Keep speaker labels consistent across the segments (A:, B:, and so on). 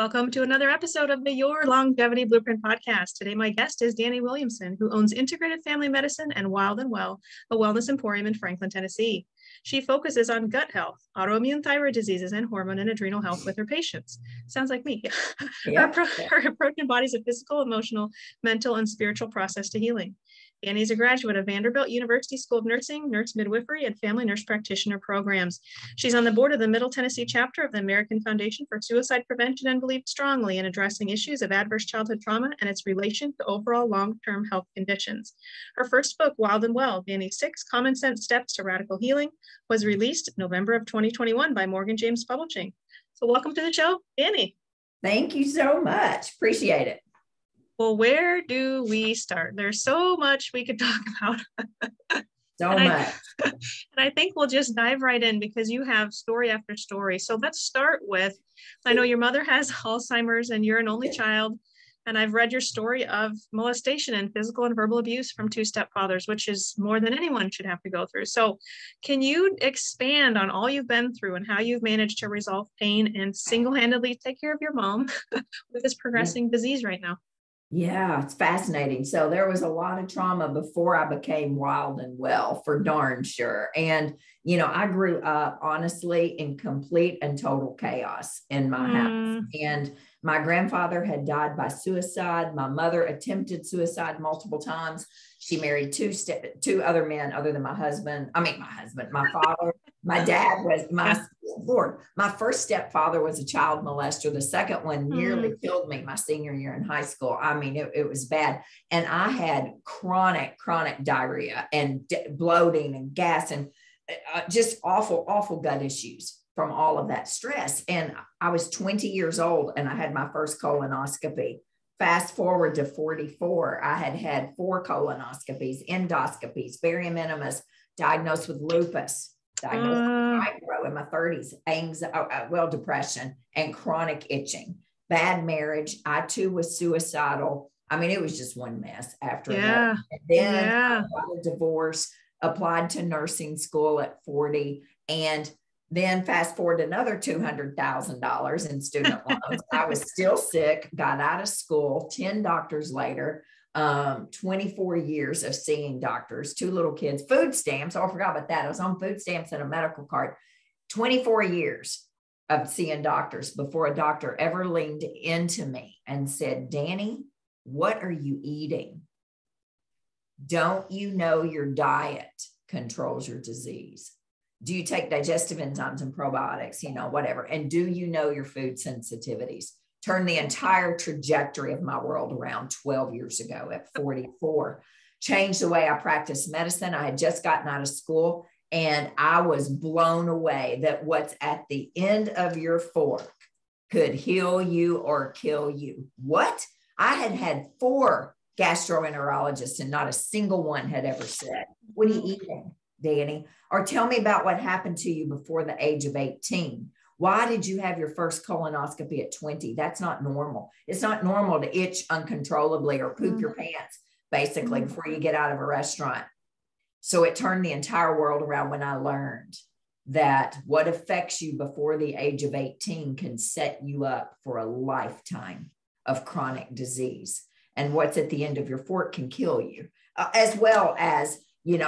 A: Welcome to another episode of the Your Longevity Blueprint podcast. Today, my guest is Dani Williamson, who owns Integrative Family Medicine and Wild and Well, a wellness emporium in Franklin, Tennessee. She focuses on gut health, autoimmune thyroid diseases, and hormone and adrenal health with her patients. Sounds like me. Her approach embodies a physical, emotional, mental, and spiritual process to healing. Dani is a graduate of Vanderbilt University School of Nursing, Nurse-Midwifery, and Family Nurse Practitioner programs. She's on the board of the Middle Tennessee chapter of the American Foundation for Suicide Prevention and believed strongly in addressing issues of adverse childhood trauma and its relation to overall long-term health conditions. Her first book, Wild and Well, Dani's 6 Common Sense Steps to Radical Healing, was released November of 2021 by Morgan James Publishing. So welcome to the show, Dani.
B: Thank you so much. Appreciate it.
A: Well, where do we start? There's so much we could talk about.
B: So much.
A: And I think we'll just dive right in because you have story after story. So let's start with, I know your mother has Alzheimer's and you're an only child. And I've read your story of molestation and physical and verbal abuse from 2 stepfathers, which is more than anyone should have to go through. So can you expand on all you've been through and how you've managed to resolve pain and single-handedly take care of your mom with this progressing disease right now?
B: Yeah, it's fascinating. So there was a lot of trauma before I became wild and well, for darn sure. And, you know, I grew up honestly in complete and total chaos in my house. And my grandfather had died by suicide. My mother attempted suicide multiple times. She married two other men other than my father. My dad was my first stepfather was a child molester. The second one nearly killed me my senior year in high school. I mean, it was bad. And I had chronic diarrhea and bloating and gas and just awful gut issues from all of that stress. And I was 20 years old and I had my first colonoscopy. Fast forward to 44, I had 4 colonoscopies, endoscopies, very minimus, diagnosed with lupus, diagnosed with fibro in my 30s, depression and chronic itching, bad marriage. I too was suicidal. I mean, it was just one mess after that. And then I got a divorce, applied to nursing school at 40, and then fast forward another $200,000 in student loans. I was still sick, got out of school, 10 doctors later, 24 years of seeing doctors, 2 little kids, food stamps. Oh, I forgot about that. I was on food stamps and a medical card, 24 years of seeing doctors before a doctor ever leaned into me and said, Dani, what are you eating? Don't you know your diet controls your disease? Do you take digestive enzymes and probiotics, whatever? And do you know your food sensitivities? Turned the entire trajectory of my world around 12 years ago at 44. Changed the way I practiced medicine. I had just gotten out of school and I was blown away that what's at the end of your fork could heal you or kill you. What? I had 4 gastroenterologists and not a single one had ever said, what are you eating, Dani? Or tell me about what happened to you before the age of 18. Why did you have your first colonoscopy at 20? That's not normal. It's not normal to itch uncontrollably or poop your pants, basically, before you get out of a restaurant. So it turned the entire world around when I learned that what affects you before the age of 18 can set you up for a lifetime of chronic disease. And what's at the end of your fork can kill you, as well as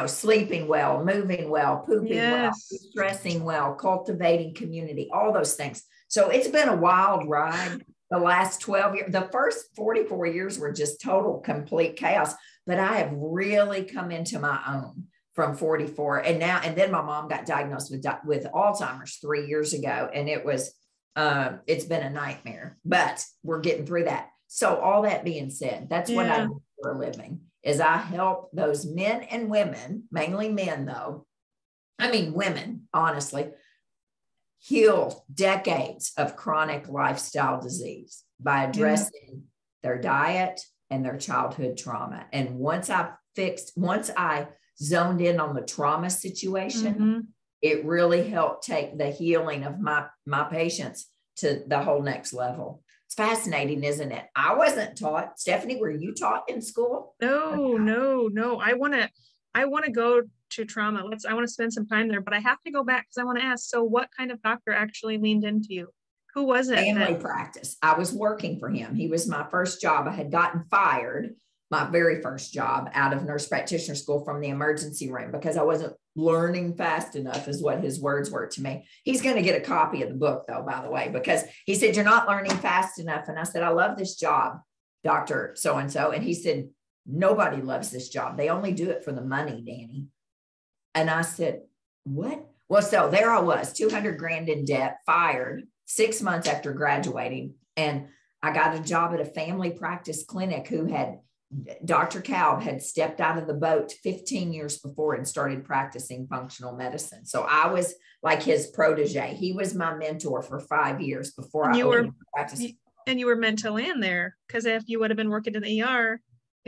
B: sleeping well, moving well, pooping well, stressing well, cultivating community, all those things. So it's been a wild ride the last 12 years. The first 44 years were just total, complete chaos, but I have really come into my own from 44. And then my mom got diagnosed with Alzheimer's 3 years ago. And it's been a nightmare, but we're getting through that. So all that being said, that's what I do for a living. Is I help those men and women, mainly men though, women, honestly, heal decades of chronic lifestyle disease by addressing their diet and their childhood trauma. And once I zoned in on the trauma situation, it really helped take the healing of my patients to the whole next level. It's fascinating, isn't it? I wasn't taught. Stephanie, were you taught in school?
A: No. I want to go to trauma. I want to spend some time there, but I have to go back because I want to ask, so what kind of doctor actually leaned into you? Who was it?
B: Family practice. I was working for him. He was my first job. I had gotten fired, my very first job, out of nurse practitioner school from the emergency room because I wasn't learning fast enough, is what his words were to me. He's going to get a copy of the book, though, by the way, because he said, "You're not learning fast enough." And I said, "I love this job, Dr. So-and-so." And he said, "Nobody loves this job. They only do it for the money, Dani." And I said, "What?" Well, so there I was, 200 grand in debt, fired 6 months after graduating. And I got a job at a family practice clinic who had, Dr. Kalb had stepped out of the boat 15 years before and started practicing functional medicine. So I was like his protege. He was my mentor for 5 years before I opened practice.
A: And you were meant to land there, because if you would have been working in the ER,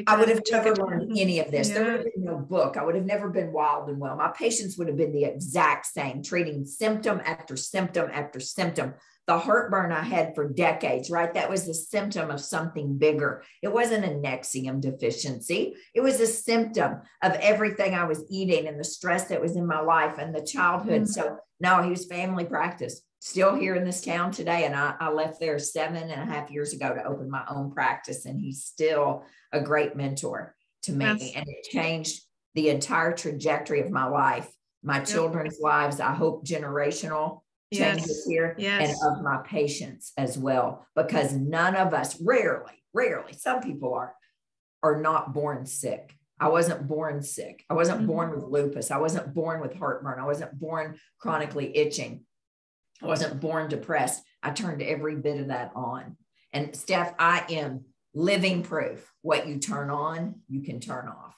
B: I would have never learned any of this. There would have been no book. I would have never been wild and well. My patients would have been the exact same, treating symptom after symptom after symptom. The heartburn I had for decades, right? That was the symptom of something bigger. It wasn't a Nexium deficiency. It was a symptom of everything I was eating and the stress that was in my life and the childhood. So no, he was family practice, still here in this town today. And I left there 7.5 years ago to open my own practice. And he's still a great mentor to me. And it changed the entire trajectory of my life, my children's lives, I hope generational changes here, and of my patients as well, because none of us, rarely, some people are not born sick. I wasn't born sick. I wasn't born with lupus. I wasn't born with heartburn. I wasn't born chronically itching. I wasn't born depressed. I turned every bit of that on. And Steph, I am living proof. What you turn on, you can turn off.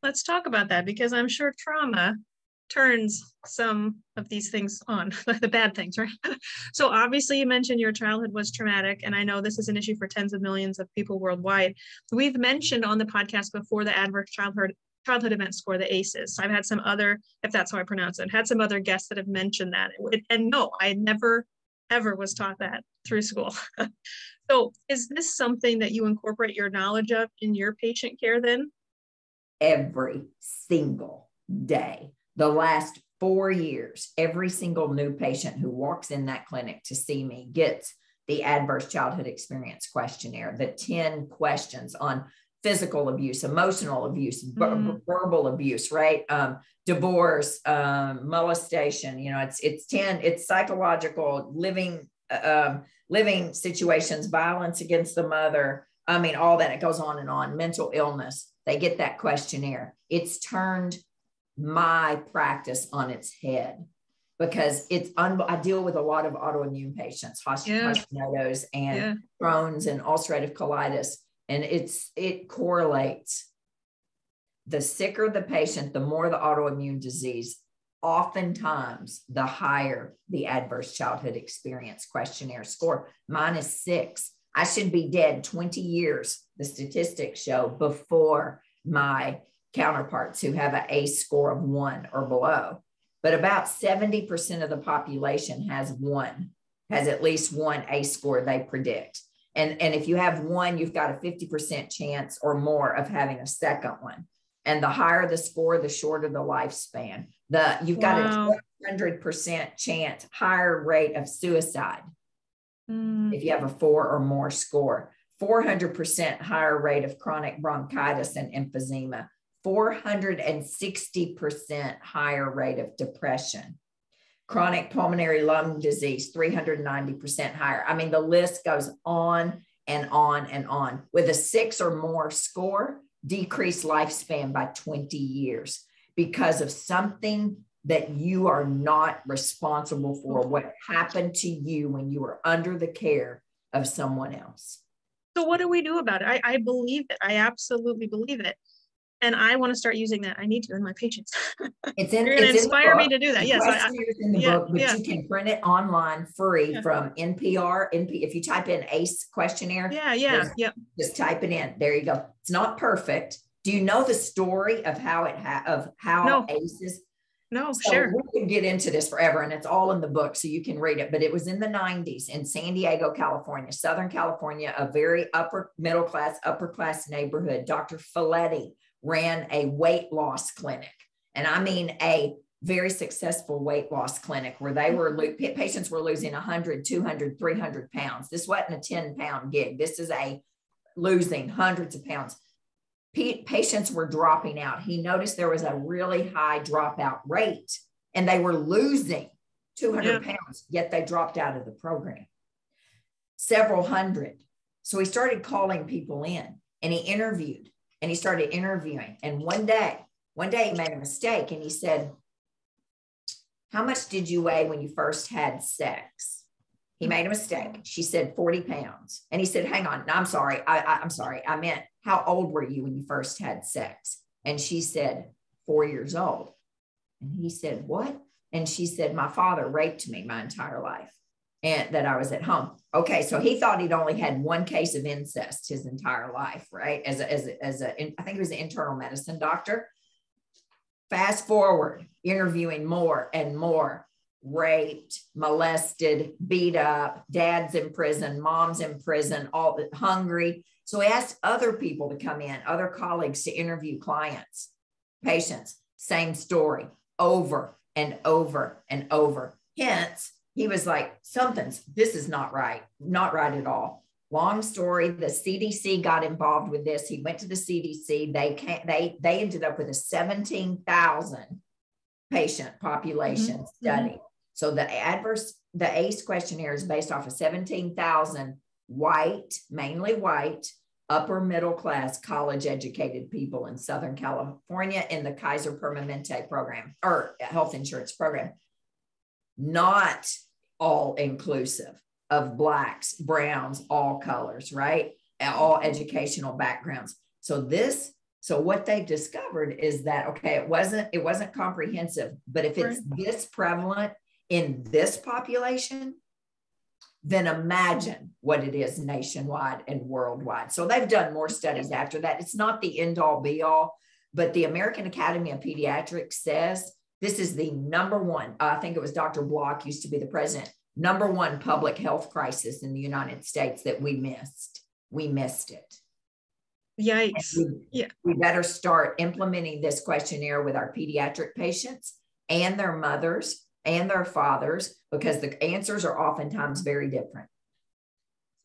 A: Let's talk about that, because I'm sure trauma turns some of these things on, the bad things, right? So obviously you mentioned your childhood was traumatic, and I know this is an issue for tens of millions of people worldwide. We've mentioned on the podcast before the adverse childhood event score, the ACEs. I've had some other, if that's how I pronounce it, had some other guests that have mentioned that. And no, I never, ever was taught that through school. So is this something that you incorporate your knowledge of in your patient care then?
B: Every single day. The last 4 years, every single new patient who walks in that clinic to see me gets the adverse childhood experience questionnaire, the 10 questions on physical abuse, emotional abuse, verbal abuse, right? Divorce, molestation, it's 10, it's psychological, living situations, violence against the mother. I mean, all that, it goes on and on, mental illness. They get that questionnaire. It's turned my practice on its head, because I deal with a lot of autoimmune patients, Hashimoto's and Crohn's and ulcerative colitis. And it correlates. The sicker the patient, the more the autoimmune disease, oftentimes the higher the adverse childhood experience questionnaire score. Mine is 6. I should be dead 20 years, the statistics show, before my counterparts who have an ACE score of 1 or below. But about 70% of the population has at least one ACE score they predict. And if you have 1, you've got a 50% chance or more of having a second one. And the higher the score, the shorter the lifespan. You've got a 100% chance, higher rate of suicide if you have a 4 or more score. 400% higher rate of chronic bronchitis and emphysema. 460% higher rate of depression. Chronic pulmonary lung disease, 390% higher. I mean, the list goes on and on and on. With a 6 or more score, decreased lifespan by 20 years because of something that you are not responsible for, what happened to you when you were under the care of someone else.
A: So what do we do about it? I believe it. I absolutely believe it. And I want to start using that. I need to in my patients. You're going to inspire me to do that. Yes.
B: It's in the book, but you can print it online free from NPR. If you type in ACE questionnaire. Just type it in. There you go. It's not perfect. Do you know the story of how ACE is?
A: No,
B: so
A: sure.
B: We can get into this forever, and it's all in the book, so you can read it. But it was in the 90s in San Diego, California, Southern California, a very upper class neighborhood. Dr. Folletti ran a weight loss clinic. And I mean a very successful weight loss clinic where they were, patients were losing 100, 200, 300 pounds. This wasn't a 10-pound gig. This is a losing hundreds of pounds. Patients were dropping out. He noticed there was a really high dropout rate and they were losing 200 pounds, yet they dropped out of the program. Several hundred. So he started calling people in and he interviewed and he started interviewing. And one day he made a mistake and he said, how much did you weigh when you first had sex? He made a mistake. She said 40 pounds. And he said, hang on. No, I'm sorry. I'm sorry. I meant, how old were you when you first had sex? And she said, 4 years old. And he said, what? And she said, my father raped me my entire life and that I was at home. Okay. So he thought he'd only had one case of incest his entire life, right? I think he was an internal medicine doctor. Fast forward, interviewing more and more, raped, molested, beat up, dad's in prison, mom's in prison, all hungry. So he asked other people to come in, other colleagues to interview clients, patients, same story, over and over and over. Hence, he was like, this is not right at all. Long story, the CDC got involved with this. He went to the CDC. They ended up with a 17,000 patient population study. So the ACE questionnaire is based off of 17,000 white, mainly white, upper middle class, college educated people in Southern California in the Kaiser Permanente program or health insurance program. Not all inclusive of Blacks, browns, all colors, right? All educational backgrounds. So what they've discovered is that, okay, it wasn't comprehensive, but if it's this prevalent in this population, then imagine what it is nationwide and worldwide. So they've done more studies after that. It's not the end all be all, but the American Academy of Pediatrics says this is the number one, I think it was Dr. Block used to be the president, number one public health crisis in the United States that we missed. We missed it.
A: Yikes.
B: We better start implementing this questionnaire with our pediatric patients and their mothers and their fathers, because the answers are oftentimes very different.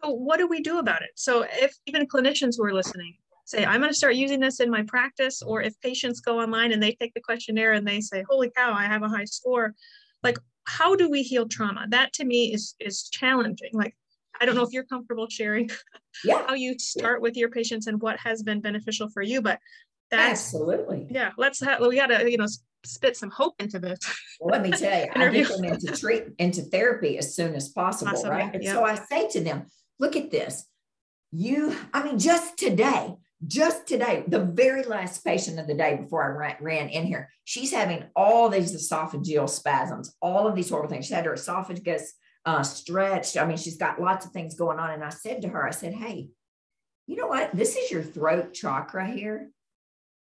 A: So what do we do about it? So if even clinicians who are listening say, I'm going to start using this in my practice, or if patients go online and they take the questionnaire and they say, holy cow, I have a high score, like, how do we heal trauma? That to me is challenging. Like, I don't know if you're comfortable sharing how you start with your patients and what has been beneficial for you, but that's
B: absolutely.
A: Yeah. We got to, spit some hope into this.
B: Well, let me tell you, I get them into therapy as soon as possible. Right. And so I say to them, look at this. Just today, the very last patient of the day before I ran in here, she's having all these esophageal spasms, all of these horrible things. She had her esophagus stretched. She's got lots of things going on. And I said to her, hey, you know what? This is your throat chakra here.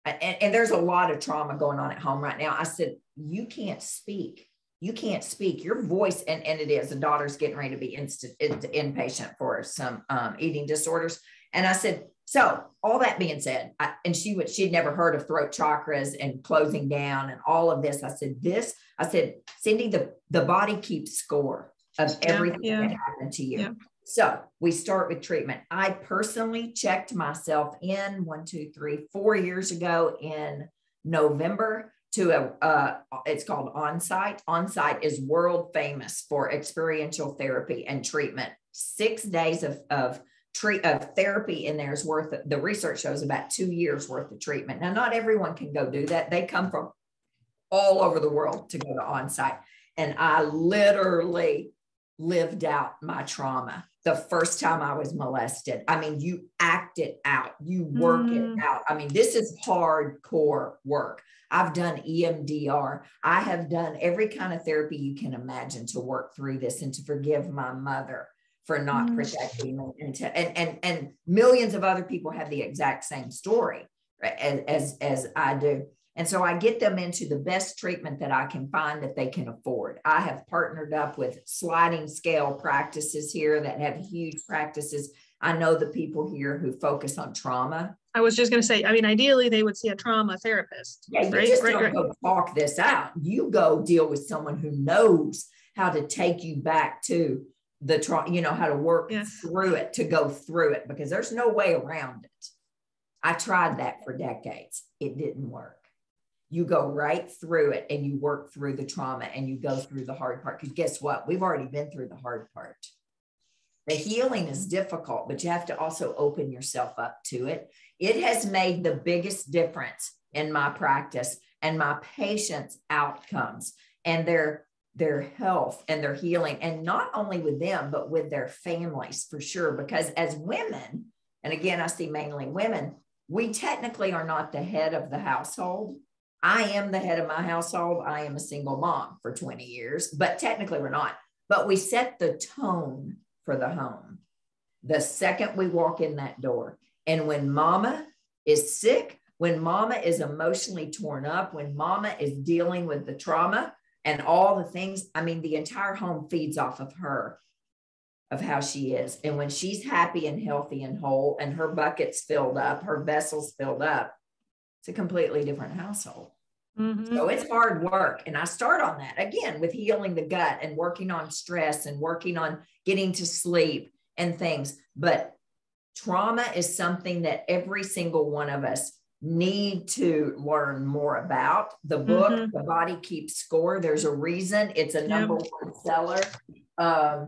B: And there's a lot of trauma going on at home right now. I said, you can't speak. Your voice, and it is, the daughter's getting ready to be inpatient for some eating disorders. And I said, so all that being said, she'd never heard of throat chakras and closing down and all of this. I said, Cindy, the body keeps score of everything that happened to you. Yeah. So we start with treatment. I personally checked myself in 4 years ago in November to it's called Onsite. Onsite is world famous for experiential therapy and treatment. 6 days of therapy in there is worth, the research shows, about 2 years worth of treatment. Now, not everyone can go do that. They come from all over the world to go to Onsite. And I literally lived out my trauma. The first time I was molested, you act it out, you work it out. This is hardcore work. I've done EMDR. I have done every kind of therapy you can imagine to work through this and to forgive my mother for not protecting me. And millions of other people have the exact same story, right, as I do. And so I get them into the best treatment that I can find that they can afford. I have partnered up with sliding scale practices here that have huge practices I know the people here who focus on trauma.
A: I was just going to say, I mean, ideally they would see a trauma therapist.
B: Yeah, you
A: right?
B: just don't go talk this out. You go deal with someone who knows how to take you back to the trauma, you know, how to work through it, to go through it, because there's no way around it. I tried that for decades. It didn't work. You go right through it and you work through the trauma and you go through the hard part. Because guess what? We've already been through the hard part. The healing is difficult, but you have to also open yourself up to it. It has made the biggest difference in my practice and my patients' outcomes and their health and their healing. And not only with them, but with their families, for sure. Because as women, and again, I see mainly women, we technically are not the head of the household. I am the head of my household. I am a single mom for 20 years, but technically we're not. But we set the tone for the home the second we walk in that door. And when mama is sick, when mama is emotionally torn up, when mama is dealing with the trauma and all the things, I mean, the entire home feeds off of her, of how she is. And when she's happy and healthy and whole and her bucket's filled up, her vessel's filled up, it's a completely different household. Mm-hmm. So it's hard work. And I start on that again with healing the gut and working on stress and working on getting to sleep and things. But trauma is something that every single one of us need to learn more about. The book, mm-hmm. The Body Keeps Score, there's a reason it's a number one seller. I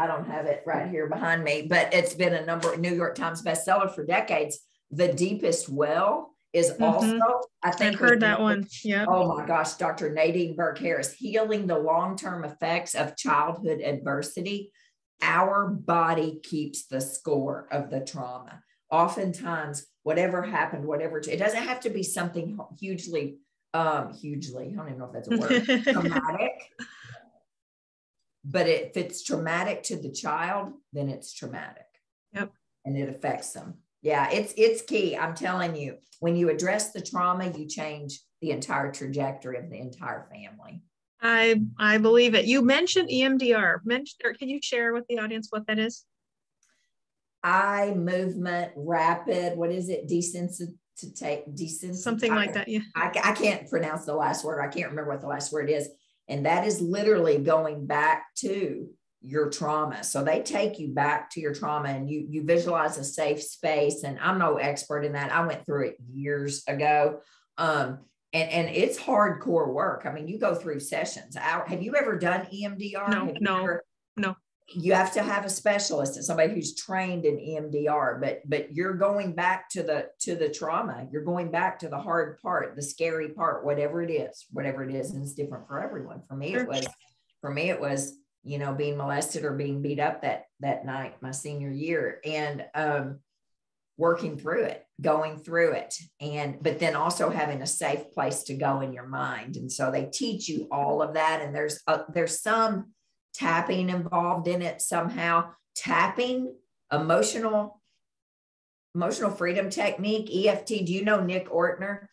B: don't have it right here behind me, but it's been a New York Times bestseller for decades. The Deepest Well is also, I think
A: I've heard that one. Yeah.
B: Oh my gosh, Dr. Nadine Burke-Harris, Healing the Long-Term Effects of Childhood Adversity. Our body keeps the score of the trauma. Oftentimes, whatever happened, it doesn't have to be something hugely, I don't even know if that's a word, traumatic. But if it's traumatic to the child, then it's traumatic.
A: Yep. And
B: it affects them. Yeah, it's key. I'm telling you, when you address the trauma, you change the entire trajectory of the entire family.
A: I believe it. You mentioned EMDR. Can you share with the audience what that is?
B: Eye movement, rapid, what is it? Desensitization.
A: Something like that, yeah.
B: I can't pronounce the last word. I can't remember what the last word is. And that is literally going back to your trauma. So they take you back to your trauma and you visualize a safe space. And I'm no expert in that. I went through it years ago. And it's hardcore work. I mean, you go through sessions. Have you ever done EMDR?
A: No.
B: You have to have a specialist and somebody who's trained in EMDR, but you're going back to the trauma. You're going back to the hard part, the scary part, whatever it is, and it's different for everyone. For me, it was, you know, being molested or being beat up that night, my senior year, and working through it, going through it. But then also having a safe place to go in your mind. And so they teach you all of that. And there's some tapping involved in it somehow. Tapping, emotional freedom technique, EFT. Do you know Nick Ortner?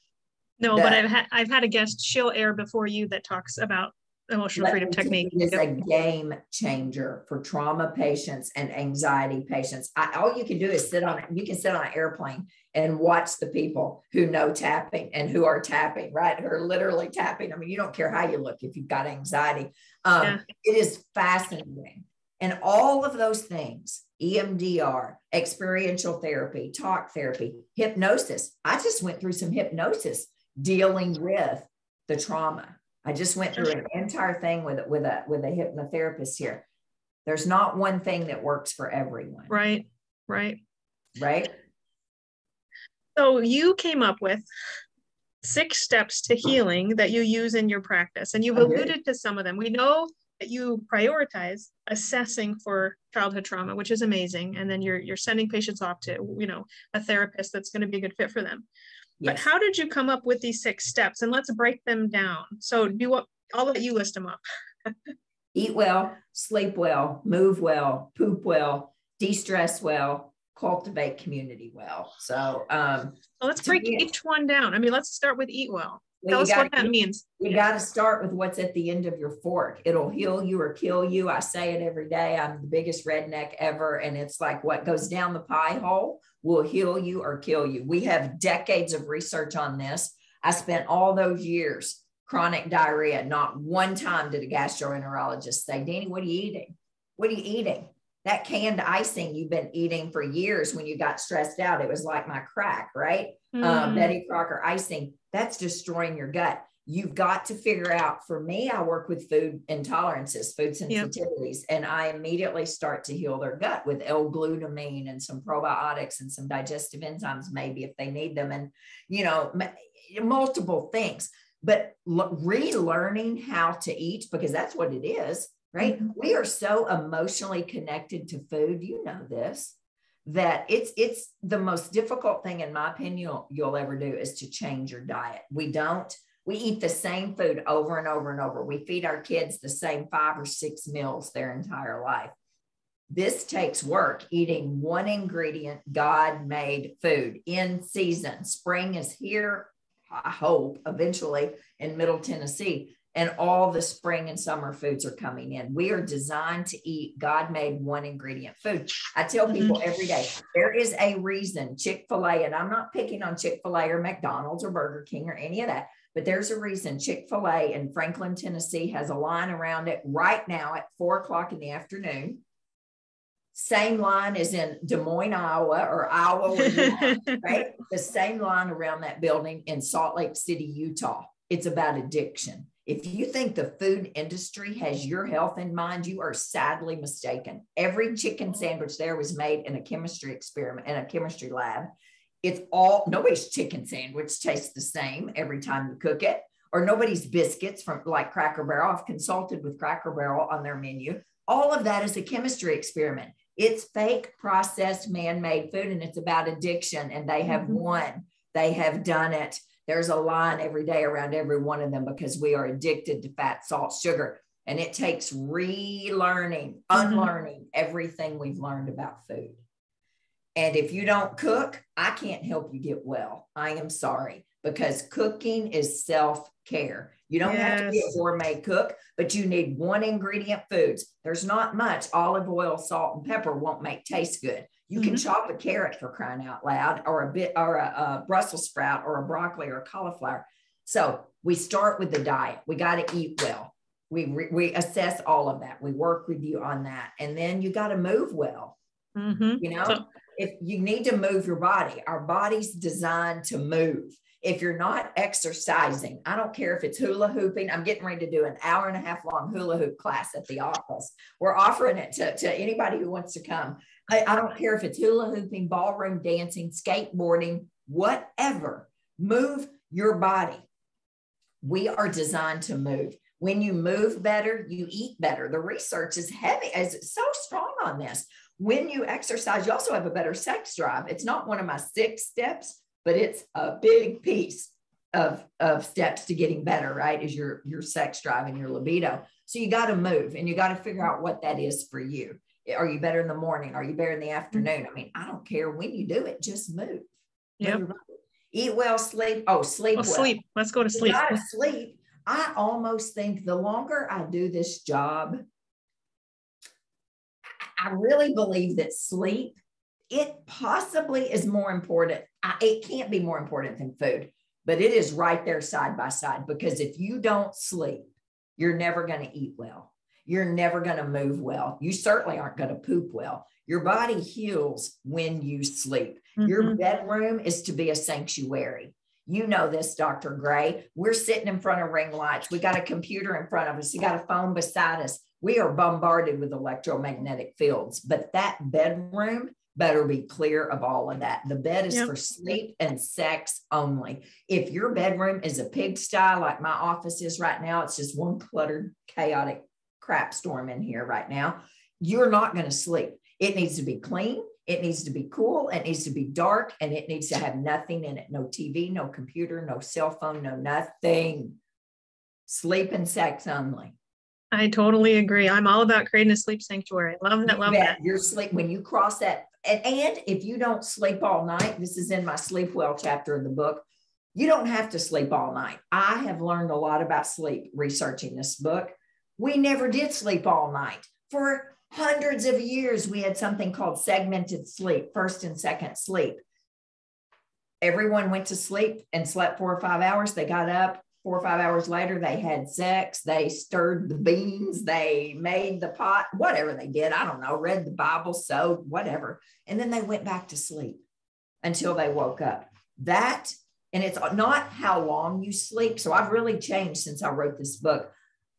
A: No, but I've had a guest, she'll air before you, that talks about emotional freedom technique.
B: It is a game changer for trauma patients and anxiety patients. All you can do is sit on an airplane and watch the people who know tapping and who are tapping, right? Who are literally tapping. I mean, you don't care how you look if you've got anxiety. It is fascinating. And all of those things, EMDR, experiential therapy, talk therapy, hypnosis. I just went through some hypnosis dealing with the trauma. I just went through an entire thing with a hypnotherapist here. There's not one thing that works for everyone.
A: Right.
B: So
A: you came up with 6 steps to healing that you use in your practice, and you've alluded to some of them. We know that you prioritize assessing for childhood trauma, which is amazing. And then you're sending patients off to, you know, a therapist that's going to be a good fit for them. Yes. But how did you come up with these 6 steps? And let's break them down. So I'll let you list them up.
B: Eat well, sleep well, move well, poop well, de-stress well, cultivate community well. So
A: let's break each one down. I mean, let's start with eat well. Tell us what that means.
B: You got to start with what's at the end of your fork. It'll heal you or kill you. I say it every day. I'm the biggest redneck ever. And it's like what goes down the pie hole will heal you or kill you. We have decades of research on this. I spent all those years chronic diarrhea. Not one time did a gastroenterologist say, Dani, what are you eating? What are you eating? That canned icing you've been eating for years when you got stressed out. It was like my crack, right? Betty Crocker icing. That's destroying your gut. You've got to figure out, for me, I work with food intolerances, food sensitivities, and I immediately start to heal their gut with L-glutamine and some probiotics and some digestive enzymes, maybe if they need them, and, you know, multiple things. But relearning how to eat, because that's what it is, right? Mm-hmm. We are so emotionally connected to food. You know this, that it's the most difficult thing, in my opinion, you'll ever do is to change your diet. We eat the same food over and over and over. We feed our kids the same 5 or 6 meals their entire life. This takes work, eating one ingredient, God-made food in season. Spring is here, I hope, eventually in Middle Tennessee, and all the spring and summer foods are coming in. We are designed to eat God-made one ingredient food. I tell people every day, there is a reason Chick-fil-A, and I'm not picking on Chick-fil-A or McDonald's or Burger King or any of that, but there's a reason Chick-fil-A in Franklin, Tennessee has a line around it right now at 4:00 in the afternoon. Same line as in Des Moines, Iowa, or Iowa, right? The same line around that building in Salt Lake City, Utah. It's about addiction. If you think the food industry has your health in mind, you are sadly mistaken. Every chicken sandwich there was made in a chemistry experiment, in a chemistry lab. It's all, nobody's chicken sandwich tastes the same every time you cook it, or nobody's biscuits from like Cracker Barrel. I've consulted with Cracker Barrel on their menu. All of that is a chemistry experiment. It's fake, processed, man-made food, and it's about addiction, and they have won. They have done it. There's a line every day around every one of them because we are addicted to fat, salt, sugar, and it takes relearning, unlearning everything we've learned about food. And if you don't cook, I can't help you get well. I am sorry, because cooking is self-care. You don't have to be a gourmet cook, but you need one ingredient foods. There's not much. Olive oil, salt, and pepper won't make taste good. You can chop a carrot, for crying out loud, or a Brussels sprout, or a broccoli, or a cauliflower. So we start with the diet. We got to eat well. We assess all of that. We work with you on that. And then you got to move well. You know, if you need to move your body, our body's designed to move. If you're not exercising, I don't care if it's hula hooping. I'm getting ready to do an 1.5 hour long hula hoop class at the office. We're offering it to anybody who wants to come. I don't care if it's hula hooping, ballroom dancing, skateboarding, whatever. Move your body. We are designed to move. When you move better, you eat better. The research is heavy, is so strong on this. When you exercise, you also have a better sex drive. It's not one of my 6 steps, but it's a big piece of steps to getting better, right? Is your sex drive and your libido. So you got to move, and you got to figure out what that is for you. Are you better in the morning? Are you better in the afternoon? I mean, I don't care when you do it, just move. Eat well, sleep. Oh, sleep well.
A: Sleep. Let's go to sleep.
B: You gotta sleep. I almost think the longer I do this job, I really believe that sleep, it possibly is more important. It can't be more important than food, but it is right there side by side, because if you don't sleep, you're never going to eat well. You're never going to move well. You certainly aren't going to poop well. Your body heals when you sleep. Your bedroom is to be a sanctuary. You know this, Dr. Gray. We're sitting in front of ring lights. We got a computer in front of us. You got a phone beside us. We are bombarded with electromagnetic fields, but that bedroom better be clear of all of that. The bed is for sleep and sex only. If your bedroom is a pigsty, like my office is right now, it's just one cluttered, chaotic crap storm in here right now, you're not going to sleep. It needs to be clean. It needs to be cool. It needs to be dark, and it needs to have nothing in it. No TV, no computer, no cell phone, no nothing. Sleep and sex only.
A: I totally agree. I'm all about creating a sleep sanctuary. Love that. Love that.
B: Your sleep, when you cross that, and if you don't sleep all night, this is in my Sleep Well chapter of the book, You don't have to sleep all night. I have learned a lot about sleep researching this book. We never did sleep all night. For hundreds of years, we had something called segmented sleep, first and second sleep. Everyone went to sleep and slept 4 or 5 hours. They got up 4 or 5 hours later. They had sex. They stirred the beans. They made the pot, whatever they did. I don't know, read the Bible, sewed, whatever. And then they went back to sleep until they woke up. And it's not how long you sleep. So I've really changed since I wrote this book.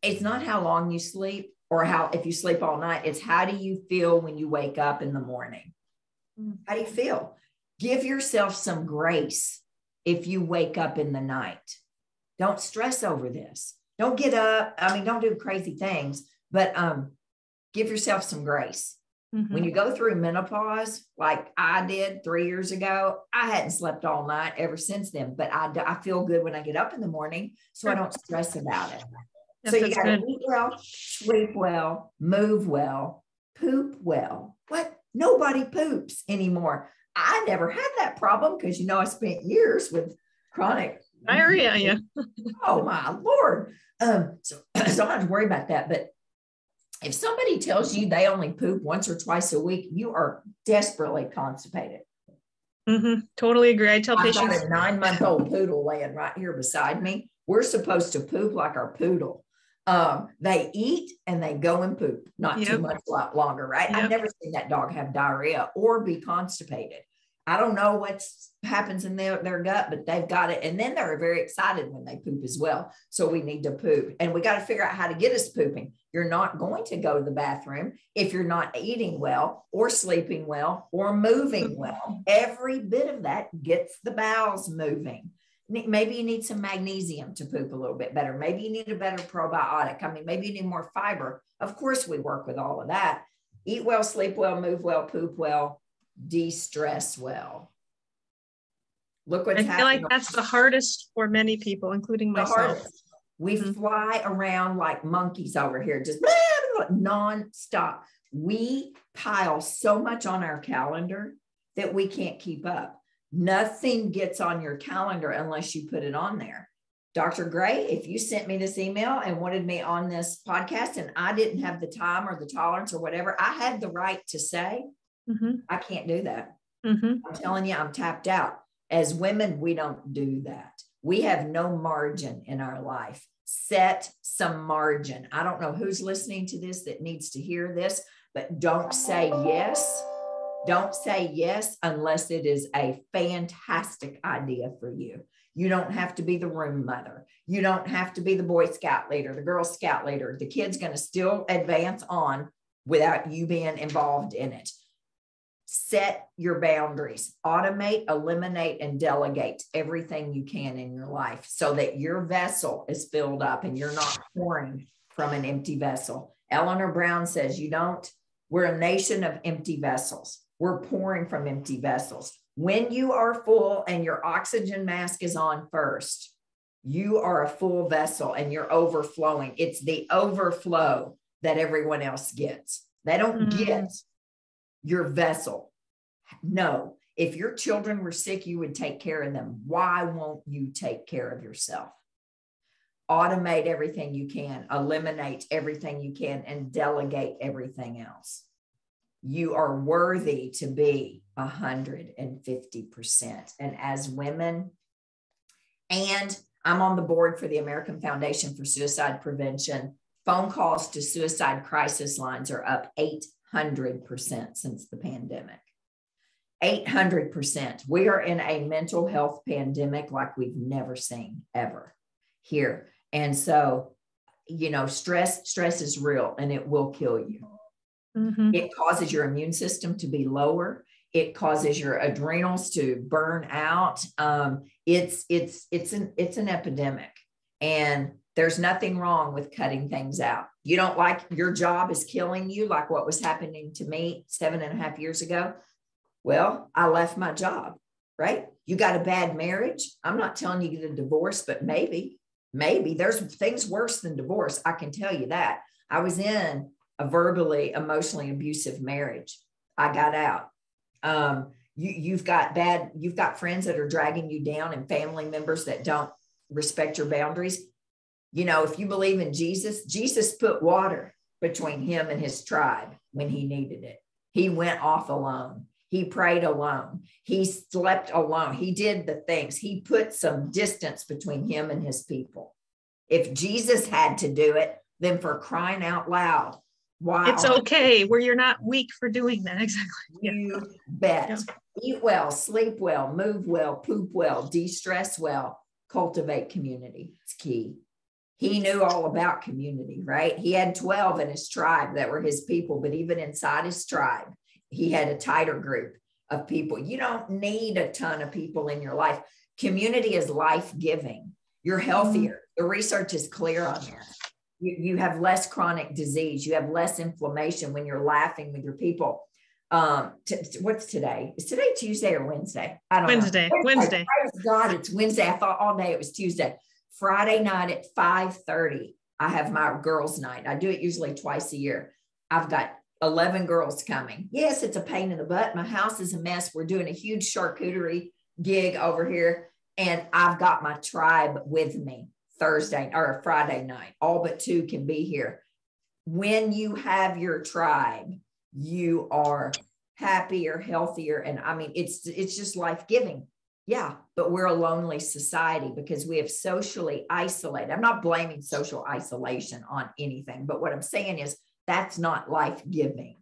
B: It's not how long you sleep or if you sleep all night. It's how do you feel when you wake up in the morning? How do you feel? Give yourself some grace if you wake up in the night. Don't stress over this. Don't get up. Don't do crazy things, but give yourself some grace. When you go through menopause, like I did 3 years ago, I hadn't slept all night ever since then, but I feel good when I get up in the morning, so I don't stress about it. So you got to eat well, sleep well, move well, poop well. What? Nobody poops anymore. I never had that problem because, I spent years with chronic
A: diarrhea. Yeah.
B: Oh my Lord. So I don't have to worry about that. But if somebody tells you they only poop once or twice a week, you are desperately constipated.
A: Totally agree. I tell patients.
B: I've got a 9-month-old poodle laying right here beside me. We're supposed to poop like our poodle. They eat and they go and poop, not too much longer, right? I've never seen that dog have diarrhea or be constipated. I don't know what happens in their gut, but they've got it. And then they're very excited when they poop as well. So we need to poop, and we got to figure out how to get us pooping. You're not going to go to the bathroom if you're not eating well or sleeping well or moving well. Every bit of that gets the bowels moving. Maybe you need some magnesium to poop a little bit better. Maybe you need a better probiotic. Maybe you need more fiber. Of course, we work with all of that. Eat well, sleep well, move well, poop well, de-stress well. Look what's happening.
A: I feel like that's the hardest for many people, including myself.
B: We fly around like monkeys over here, just nonstop. We pile so much on our calendar that we can't keep up. Nothing gets on your calendar unless you put it on there. Dr. Gray, if you sent me this email and wanted me on this podcast and I didn't have the time or the tolerance or whatever, I had the right to say, I can't do that. I'm telling you, I'm tapped out. As women, we don't do that. We have no margin in our life. Set some margin. I don't know who's listening to this that needs to hear this, but don't say yes. Don't say yes unless it is a fantastic idea for you. You don't have to be the room mother. You don't have to be the Boy Scout leader, the Girl Scout leader. The kid's going to still advance on without you being involved in it. Set your boundaries. Automate, eliminate, and delegate everything you can in your life so that your vessel is filled up and you're not pouring from an empty vessel. Eleanor Brown says, we're a nation of empty vessels. We're pouring from empty vessels. When you are full and your oxygen mask is on first, you are a full vessel and you're overflowing. It's the overflow that everyone else gets. They don't get your vessel. No, if your children were sick, you would take care of them. Why won't you take care of yourself? Automate everything you can, eliminate everything you can, and delegate everything else. You are worthy to be 150%. And as women, and I'm on the board for the American Foundation for Suicide Prevention, phone calls to suicide crisis lines are up 800% since the pandemic. 800%. We are in a mental health pandemic like we've never seen ever here. And so, stress is real and it will kill you. It causes your immune system to be lower. It causes your adrenals to burn out. It's an epidemic, and there's nothing wrong with cutting things out. You don't like your job is killing you, like what was happening to me 7.5 years ago. Well, I left my job, right? You got a bad marriage. I'm not telling you to get a divorce, but maybe there's things worse than divorce. I can tell you that. I was in a verbally, emotionally abusive marriage. I got out. you've got friends that are dragging you down and family members that don't respect your boundaries. You know, if you believe in Jesus put water between him and his tribe when he needed it. He went off alone. He prayed alone. He slept alone. He did the things. He put some distance between him and his people. If Jesus had to do it, then for crying out loud, wow.
A: It's okay where you're not weak for doing that. Exactly.
B: You bet. Yeah. Eat well, sleep well, move well, poop well, de-stress well, cultivate community. It's key. He knew all about community, right? He had 12 in his tribe that were his people, but even inside his tribe, he had a tighter group of people. You don't need a ton of people in your life. Community is life-giving. You're healthier. The research is clear on that. You have less chronic disease. You have less inflammation when you're laughing with your people. What's today? Is today Tuesday or Wednesday? I don't know. Wednesday. Praise God, it's Wednesday. I thought all day it was Tuesday. Friday night at 5:30, I have my girls' night. I do it usually twice a year. I've got 11 girls coming. Yes, it's a pain in the butt. My house is a mess. We're doing a huge charcuterie gig over here, and I've got my tribe with me Thursday or Friday night. All but 2 can be here. When you have your tribe, you are happier, healthier. And I mean, it's just life-giving. Yeah, but we're a lonely society because we have socially isolated. I'm not blaming social isolation on anything, but what I'm saying is that's not life-giving.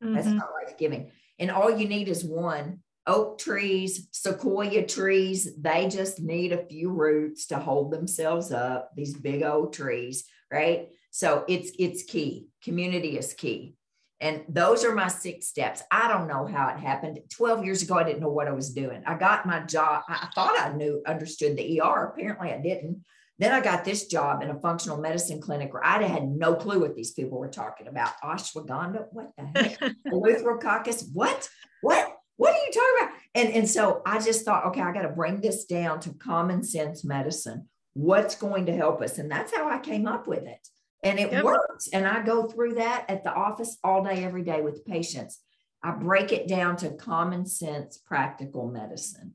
B: That's not life-giving. And all you need is one. Oak trees, sequoia trees, they just need a few roots to hold themselves up, these big old trees, right? So it's key. Community is key. And those are my 6 steps. I don't know how it happened. 12 years ago, I didn't know what I was doing. I got my job. I thought I understood the ER. Apparently I didn't. Then I got this job in a functional medicine clinic where I had no clue what these people were talking about. Ashwagandha, what the heck? Eleutherococcus, what? What are you talking about? And so I just thought, okay, I got to bring this down to common sense medicine. What's going to help us? And that's how I came up with it. And it works. And I go through that at the office all day, every day with patients. I break it down to common sense, practical medicine.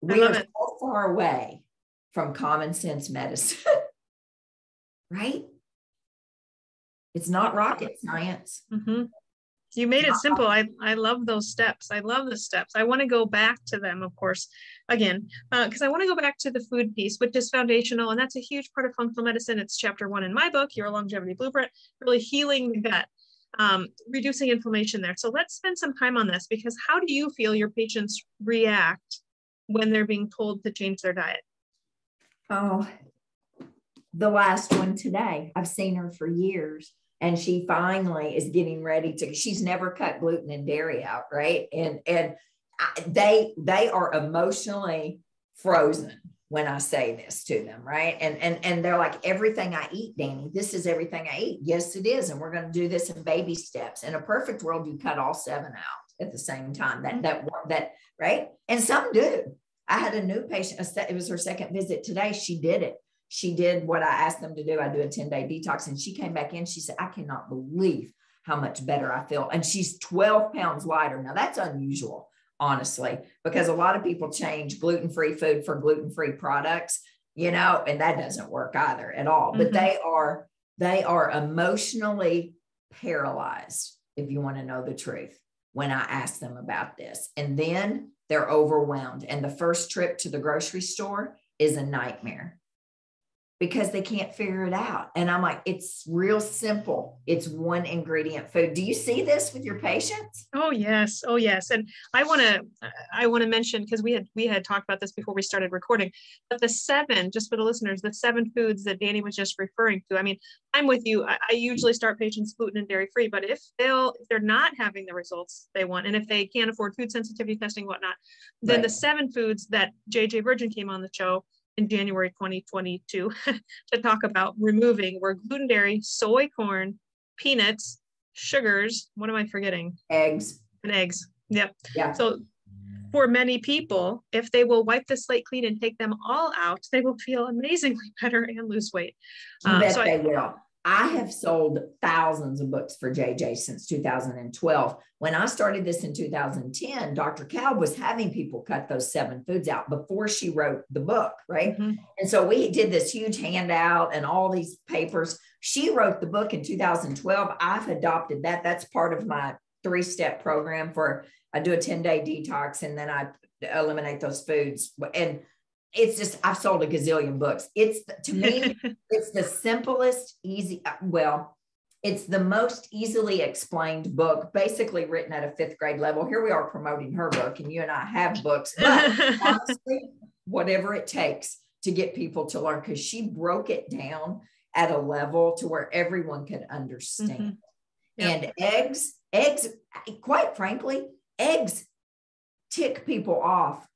B: We are so far away from common sense medicine, right? It's not rocket science.
A: You made it simple. I love those steps. I love the steps. I want to go back to them, of course, again, because I want to go back to the food piece, which is foundational. And that's a huge part of functional medicine. It's chapter 1 in my book, Your Longevity Blueprint, really healing the gut, reducing inflammation there. So let's spend some time on this, because how do you feel your patients react when they're being told to change their diet?
B: Oh, the last one today. I've seen her for years. And she finally is getting ready to, she's never cut gluten and dairy out, right? And they are emotionally frozen when I say this to them, right? And they're like, everything I eat, Dani, this is everything I eat. Yes, it is. And we're going to do this in baby steps. In a perfect world, you cut all 7 out at the same time. That right? And some do. I had a new patient, it was her second visit today. She did it. She did what I asked them to do. I do a 10-day detox. And she came back in. She said, I cannot believe how much better I feel. And she's 12 pounds lighter. Now that's unusual, honestly, because a lot of people change gluten-free food for gluten-free products, you know, and that doesn't work either at all. But they are emotionally paralyzed, if you want to know the truth, when I ask them about this. And then they're overwhelmed. And the first trip to the grocery store is a nightmare, because they can't figure it out. And I'm like, it's real simple. It's 1 ingredient food. Do you see this with your patients?
A: Oh, yes. Oh, yes. And I want to mention, because we had talked about this before we started recording, but the 7, just for the listeners, the 7 foods that Dani was just referring to. I mean, I'm with you. I usually start patients gluten and dairy free, but if they're not having the results they want, and if they can't afford food sensitivity testing, whatnot, then the 7 foods that JJ Virgin came on the show in January 2022 to talk about removing were gluten, dairy, soy, corn, peanuts, sugars. What am I forgetting?
B: Eggs.
A: And eggs. Yep.
B: Yeah.
A: So for many people, if they will wipe the slate clean and take them all out, they will feel amazingly better and lose weight.
B: They will. I have sold thousands of books for JJ since 2012. When I started this in 2010, Dr. Kalb was having people cut those 7 foods out before she wrote the book, right? Mm-hmm. And so we did this huge handout and all these papers. She wrote the book in 2012. I've adopted that. That's part of my 3-step program I do a 10-day detox and then I eliminate those foods. And it's just, I've sold a gazillion books. To me, it's the simplest, it's the most easily explained book, basically written at a 5th grade level. Here we are promoting her book, and you and I have books, but honestly, whatever it takes to get people to learn, because she broke it down at a level to where everyone could understand. Mm-hmm. Yep. And eggs, quite frankly, eggs tick people off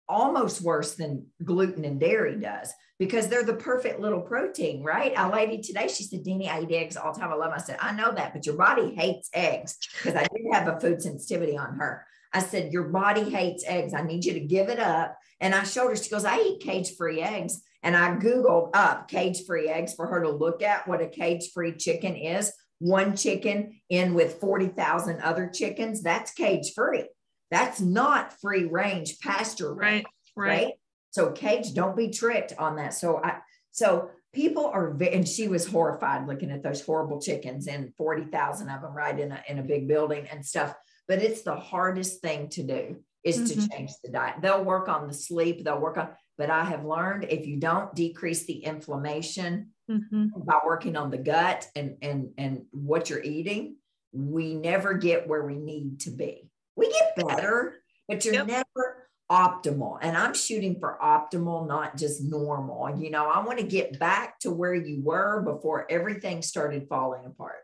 B: almost worse than gluten and dairy does, because they're the perfect little protein, right? A lady today, she said, Dani, I eat eggs all the time. I love them. I said, I know that, but your body hates eggs, because I did have a food sensitivity on her. I said, your body hates eggs. I need you to give it up. And I showed her, she goes, I eat cage-free eggs. And I Googled up cage-free eggs for her to look at what a cage-free chicken is. One chicken in with 40,000 other chickens, that's cage-free. That's not free range pasture range, right? So cage, don't be tricked on that. So people are, and she was horrified looking at those horrible chickens and 40,000 of them right in a big building and stuff. But it's the hardest thing to do is mm-hmm. to change the diet. They'll work on the sleep, but I have learned if you don't decrease the inflammation mm-hmm. by working on the gut and what you're eating, we never get where we need to be. We get better, but you're never optimal. And I'm shooting for optimal, not just normal. I want to get back to where you were before everything started falling apart.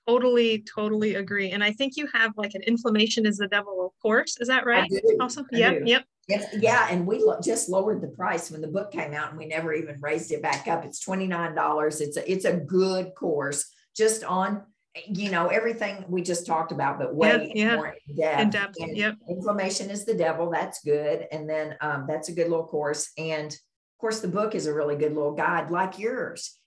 A: Totally agree. And I think you have like an inflammation is the devil course. Is that right? I do. Also, yep.
B: Yeah. And we just lowered the price when the book came out, and we never even raised it back up. It's $29. It's a good course just on everything we just talked about, but way more in depth. Inflammation is the devil. That's good. And then that's a good little course. And of course, the book is a really good little guide like yours.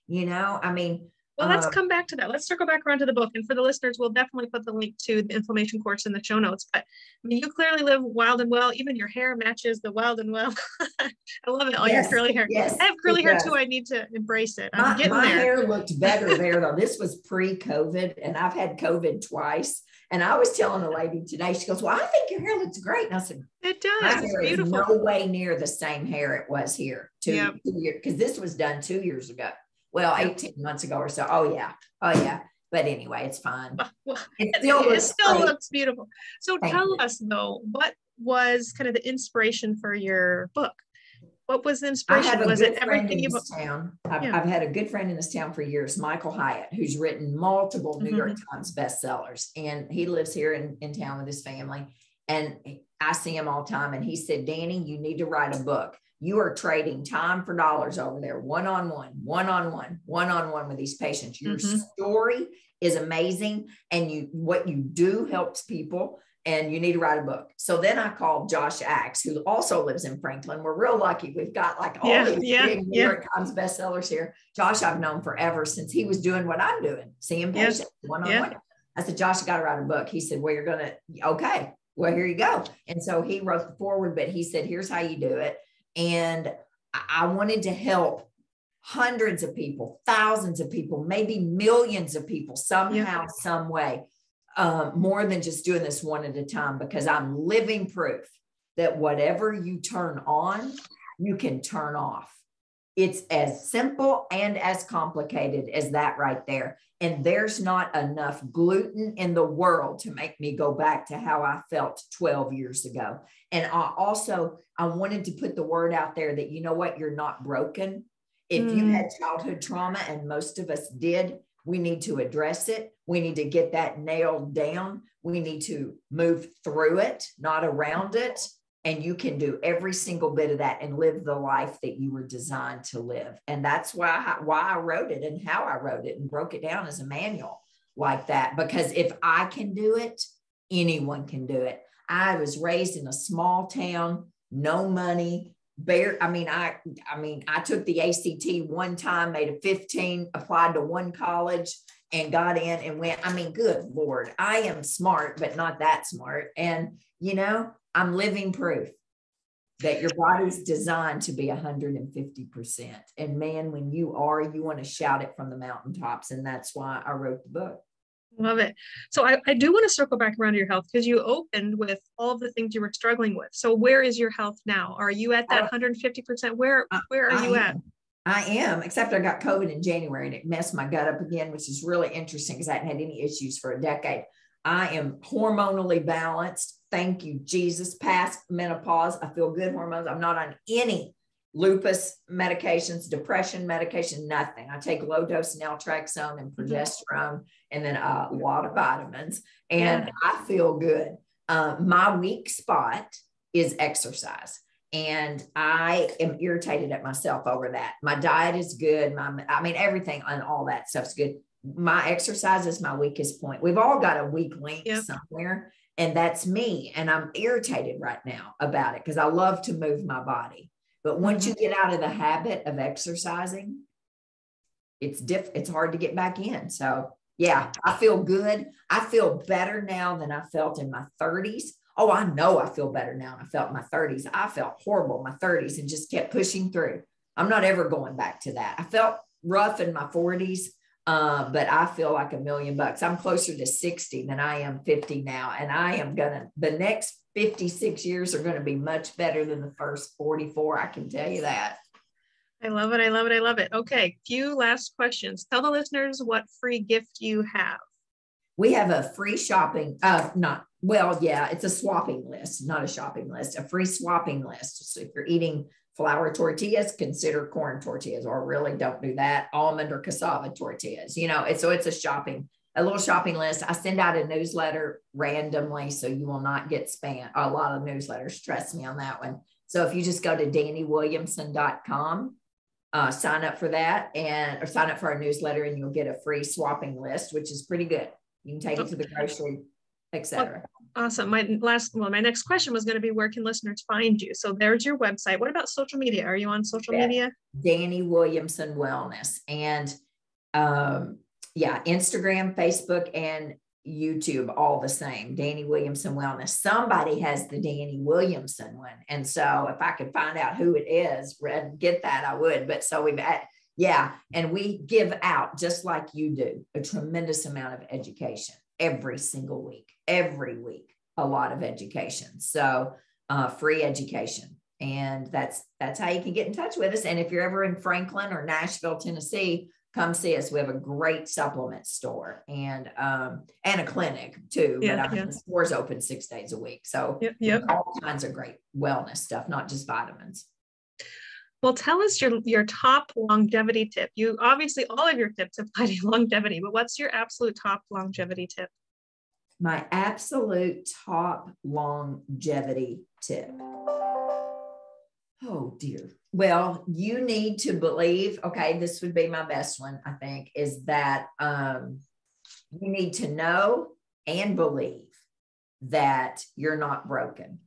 A: Well, let's come back to that. Let's circle back around to the book. And for the listeners, we'll definitely put the link to the inflammation course in the show notes. But you clearly live wild and well. Even your hair matches the wild and well. I love it. All your curly hair. Yes, I have curly hair too. I need to embrace it.
B: My hair looked better there though. This was pre-COVID, and I've had COVID twice. And I was telling a lady today, she goes, well, I think your hair looks great. And I said,
A: it does.
B: My hair is no way near the same hair it was here 2 years, because this was done 2 years ago. Well, 18 months ago or so. Oh yeah. But anyway, it's fine.
A: It still looks beautiful. So tell us though, what was kind of the inspiration for your book? What was the inspiration? Was it everything you town?
B: I've had a good friend in this town for years, Michael Hyatt, who's written multiple New York Times bestsellers. And he lives here in town with his family. And I see him all the time. And he said, Dani, you need to write a book. You are trading time for dollars over there, one-on-one with these patients. Your story is amazing. And what you do helps people, and you need to write a book. So then I called Josh Axe, who also lives in Franklin. We're real lucky. We've got like all these big New York Times bestsellers here. Josh, I've known forever since he was doing what I'm doing, seeing patients one-on-one. I said, Josh, I got to write a book. He said, well, you're going to, okay, well, here you go. And so he wrote the foreword, but he said, here's how you do it. And I wanted to help hundreds of people, thousands of people, maybe millions of people somehow, some way, more than just doing this one at a time, because I'm living proof that whatever you turn on, you can turn off. It's as simple and as complicated as that right there. And there's not enough gluten in the world to make me go back to how I felt 12 years ago. And I wanted to put the word out there that, you know what, you're not broken. If you had childhood trauma, and most of us did, we need to address it. We need to get that nailed down. We need to move through it, not around it. And you can do every single bit of that and live the life that you were designed to live. And that's why I wrote it and how I wrote it and broke it down as a manual like that. Because if I can do it, anyone can do it. I was raised in a small town, no money, I took the ACT one time, made a 15, applied to one college and got in and went. I mean, good Lord, I am smart, but not that smart. And, I'm living proof that your body's designed to be 150%. And man, when you want to shout it from the mountaintops. And that's why I wrote the book.
A: Love it. So I do want to circle back around to your health, because you opened with all of the things you were struggling with. So where is your health now? Are you at that 150%? Where are you at?
B: I am, except I got COVID in January and it messed my gut up again, which is really interesting because I hadn't had any issues for a decade. I am hormonally balanced. Thank you, Jesus. Past menopause. I feel good hormones. I'm not on any lupus medications, depression medication, nothing. I take low dose naltrexone and progesterone and then a lot of vitamins, and I feel good. My weak spot is exercise. And I am irritated at myself over that. My diet is good. Everything and all that stuff's good. My exercise is my weakest point. We've all got a weak link somewhere, and that's me. And I'm irritated right now about it because I love to move my body. But once you get out of the habit of exercising, it's hard to get back in. So yeah, I feel good. I feel better now than I felt in my 30s. Oh, I know I feel better now than I felt in my 30s. I felt horrible in my 30s and just kept pushing through. I'm not ever going back to that. I felt rough in my 40s, but I feel like $1,000,000. I'm closer to 60 than I am 50 now. And the next 56 years are going to be much better than the first 44. I can tell you that.
A: I love it. I love it. I love it. Okay. Few last questions. Tell the listeners what free gift you have.
B: We have a free shopping, it's a swapping list, not a shopping list, a free swapping list. So if you're eating flour tortillas, consider corn tortillas, or really don't do that, almond or cassava tortillas, it's a little shopping list. I send out a newsletter randomly, so you will not get spam. A lot of newsletters, trust me on that one. So if you just go to DaniWilliamson.com, sign up for that or sign up for our newsletter, and you'll get a free swapping list, which is pretty good. You can take it to the grocery, etc.
A: Awesome. My next question was going to be, where can listeners find you? So there's your website. What about social media? Are you on social media?
B: Dani Williamson Wellness. And Instagram, Facebook, and YouTube, all the same. Dani Williamson Wellness. Somebody has the Dani Williamson one. And so if I could find out who it is, get that, I would. But so and we give out, just like you do, a tremendous amount of education every single week, every week, a lot of education. So free education. And that's how you can get in touch with us. And if you're ever in Franklin or Nashville, Tennessee, come see us. We have a great supplement store and a clinic too. The store's open 6 days a week. So all kinds of great wellness stuff, not just vitamins.
A: Well, tell us your top longevity tip. You obviously, all of your tips apply to longevity, but what's your absolute top longevity tip?
B: My absolute top longevity tip. Oh dear. Well, you need to believe, this would be my best one, I think, is that you need to know and believe that you're not broken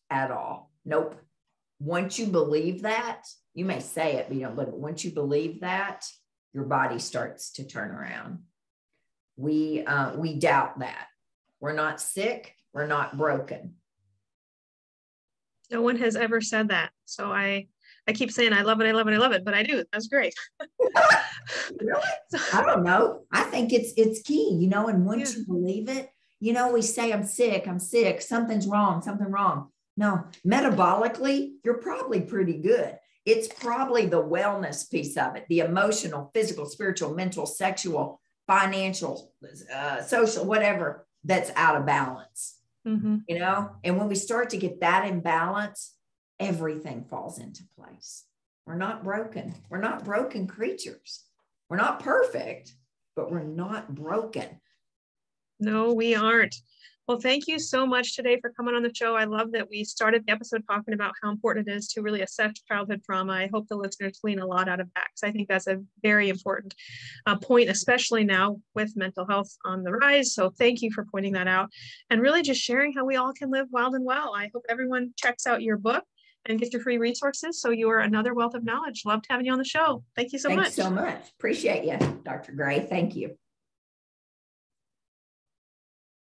B: at all. Nope. Once you believe that, you may say it, but you don't believe it. Once you believe that, your body starts to turn around. We doubt that. We're not sick. We're not broken.
A: No one has ever said that. So I keep saying, I love it. I love it. I love it. But I do. That's great.
B: Really? I don't know. I think it's key, and once you believe it, we say, I'm sick, something's wrong. No, metabolically, you're probably pretty good. It's probably the wellness piece of it, the emotional, physical, spiritual, mental, sexual, financial, social, whatever, that's out of balance, and when we start to get that in balance, everything falls into place. We're not broken. We're not broken creatures. We're not perfect, but we're not broken.
A: No, we aren't. Well, thank you so much today for coming on the show. I love that we started the episode talking about how important it is to really assess childhood trauma. I hope the listeners glean a lot out of that, because I think that's a very important point, especially now with mental health on the rise. So thank you for pointing that out and really just sharing how we all can live wild and well. I hope everyone checks out your book and get your free resources. So you are another wealth of knowledge. Loved having you on the show. Thank you so much.
B: Thanks so much. Appreciate you, Dr. Gray. Thank you.